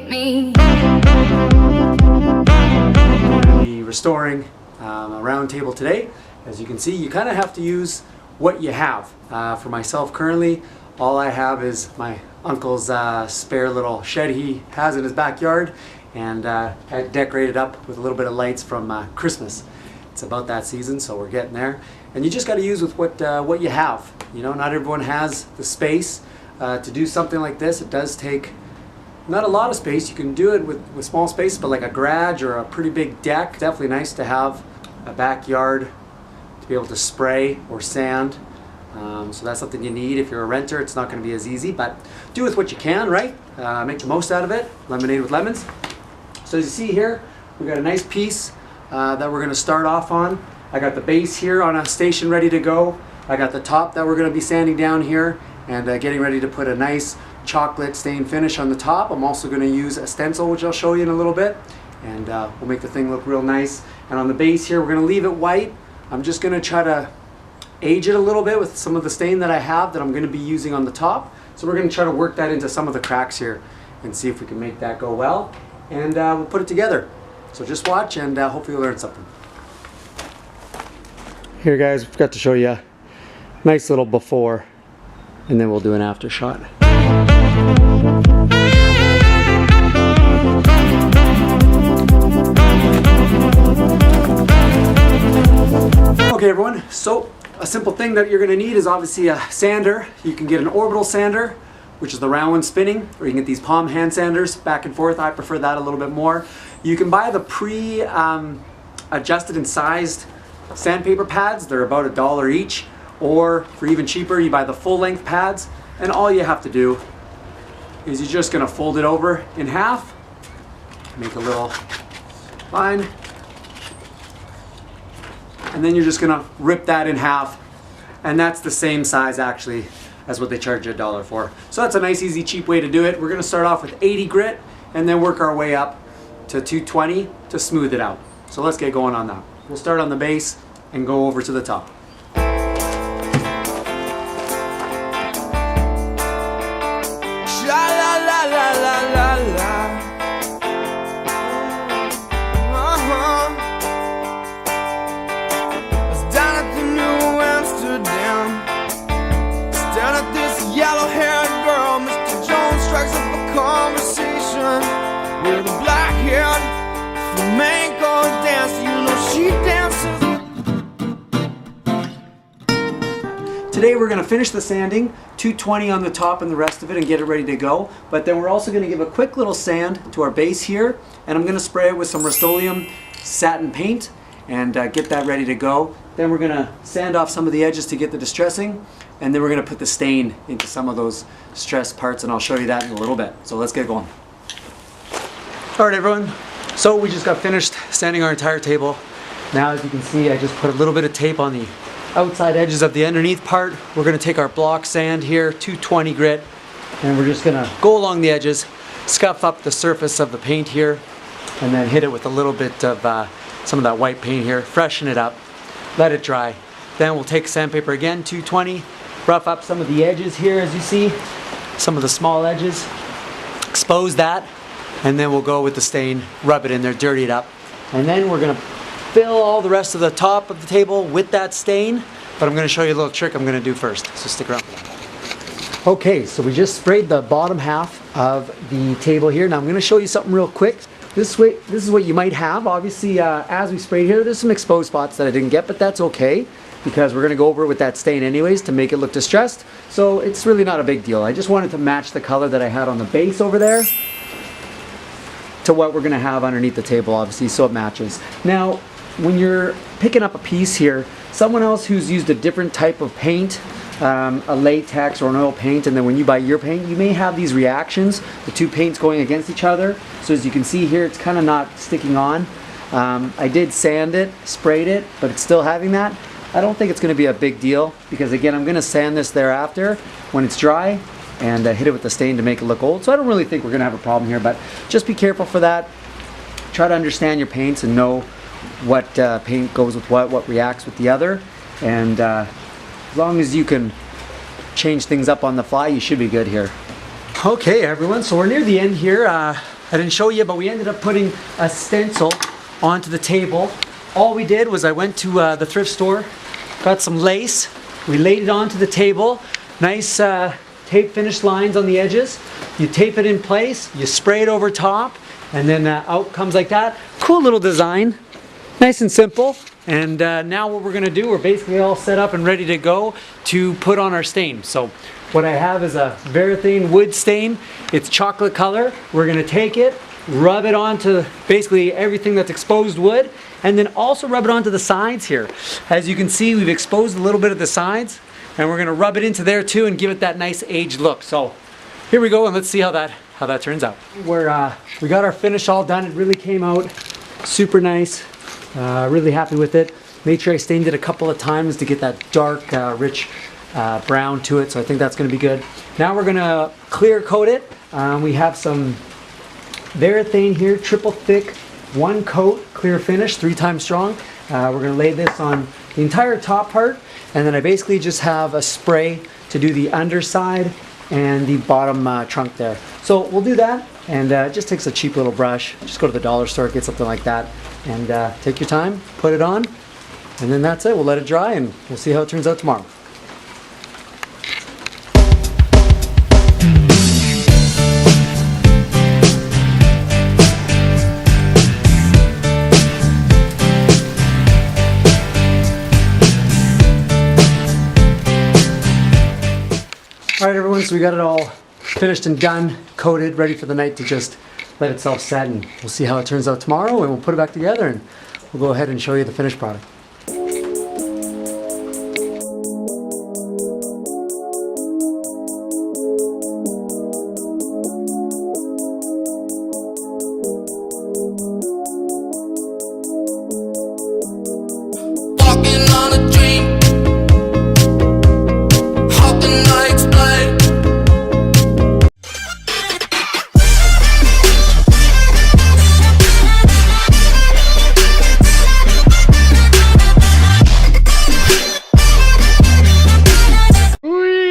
me. I'll be restoring a round table today. As you can see, you kind of have to use what you have. For myself currently, all I have is my uncle's spare little shed he has in his backyard, and I decorated up with a little bit of lights from Christmas. It's about that season, so we're getting there. And you just got to use with what you have. You know, not everyone has the space to do something like this. It does take not a lot of space. You can do it with small space, but like a garage or a pretty big deck, definitely nice to have a backyard to be able to spray or sand. So that's something you need. If you're a renter, it's not going to be as easy, but do with what you can, right? Make the most out of it. Lemonade with lemons. So as you see here, we've got a nice piece that we're going to start off on. I got the base here on a station ready to go. I got the top that we're going to be sanding down here and getting ready to put a nice chocolate stain finish on the top. I'm also going to use a stencil, which I'll show you in a little bit, and we'll make the thing look real nice. And on the base here, we're going to leave it white. I'm just going to try to age it a little bit with some of the stain that I have that I'm going to be using on the top. So we're going to try to work that into some of the cracks here and see if we can make that go well, and we'll put it together. So just watch, and hopefully you'll learn something. Here guys, we forgot to show you a nice little before, and then we'll do an after shot. Okay everyone, so a simple thing that you're going to need is obviously a sander. You can get an orbital sander, which is the round one spinning, or you can get these palm hand sanders back and forth. I prefer that a little bit more. You can buy the pre-adjusted and sized sandpaper pads. They're about $1 each, or for even cheaper, you buy the full length pads, and all you have to do is you're just going to fold it over in half, make a little line, and then you're just going to rip that in half, and that's the same size actually as what they charge you $1 for. So that's a nice, easy, cheap way to do it. We're going to start off with 80 grit and then work our way up to 220 to smooth it out. So let's get going on that. We'll start on the base and go over to the top. With a black haired flamenco dance, you know she dances. Today we're going to finish the sanding, 220 on the top and the rest of it, and get it ready to go. But then we're also going to give a quick little sand to our base here, and I'm going to spray it with some Rust-Oleum satin paint and get that ready to go. Then we're going to sand off some of the edges to get the distressing, and then we're going to put the stain into some of those stressed parts, and I'll show you that in a little bit. So let's get going. Alright everyone, so we just got finished sanding our entire table. Now as you can see, I just put a little bit of tape on the outside edges of the underneath part. We're going to take our block sand here, 220 grit, and we're just going to go along the edges, scuff up the surface of the paint here, and then hit it with a little bit of some of that white paint here, freshen it up, let it dry. Then we'll take sandpaper again, 220, rough up some of the edges here as you see, some of the small edges, expose that, and then we'll go with the stain, rub it in there, dirty it up, and then we're going to fill all the rest of the top of the table with that stain. But I'm going to show you a little trick I'm going to do first, so stick around. Okay, so we just sprayed the bottom half of the table here. Now I'm going to show you something real quick. This is what you might have. Obviously, as we sprayed here, there's some exposed spots that I didn't get, but that's okay, because we're going to go over it with that stain anyways to make it look distressed. So it's really not a big deal. I just wanted to match the color that I had on the base over there to what we're going to have underneath the table, obviously, so it matches. Now, when you're picking up a piece here, someone else who's used a different type of paint, a latex or an oil paint, and then when you buy your paint, you may have these reactions, the two paints going against each other. So as you can see here, it's kind of not sticking on. I did sand it, sprayed it, but it's still having that. I don't think it's going to be a big deal, because again, I'm going to sand this thereafter when it's dry, and hit it with the stain to make it look old. So I don't really think we're going to have a problem here, but just be careful for that. Try to understand your paints and know what paint goes with what reacts with the other, and as long as you can change things up on the fly, you should be good here. Okay everyone, so we're near the end here. I didn't show you, but we ended up putting a stencil onto the table. All we did was I went to the thrift store, got some lace, we laid it onto the table, nice tape finish lines on the edges. You tape it in place, you spray it over top, and then out comes like that. Cool little design, nice and simple. And now what we're gonna do, we're basically all set up and ready to go to put on our stain. So what I have is a Varathane wood stain. It's chocolate color. We're gonna take it, rub it onto basically everything that's exposed wood, and then also rub it onto the sides here. As you can see, we've exposed a little bit of the sides, and we're gonna rub it into there too and give it that nice aged look. So here we go, and let's see how that turns out. We got our finish all done. It really came out super nice. Really happy with it. Made sure I stained it a couple of times to get that dark, rich brown to it, so I think that's going to be good. Now we're going to clear coat it. We have some Varathane here, triple thick, 1 coat, clear finish, 3 times strong. We're going to lay this on the entire top part, and then I basically just have a spray to do the underside and the bottom trunk there. So we'll do that, and it just takes a cheap little brush. Just go to the dollar store, get something like that, and take your time, put it on, and then that's it. We'll let it dry, and we'll see how it turns out tomorrow. All right, everyone, so we got it all finished and done, coated, ready for the night to just let itself set, and we'll see how it turns out tomorrow, and we'll put it back together, and we'll go ahead and show you the finished product. Walking on a dream. How can I explain? Whee!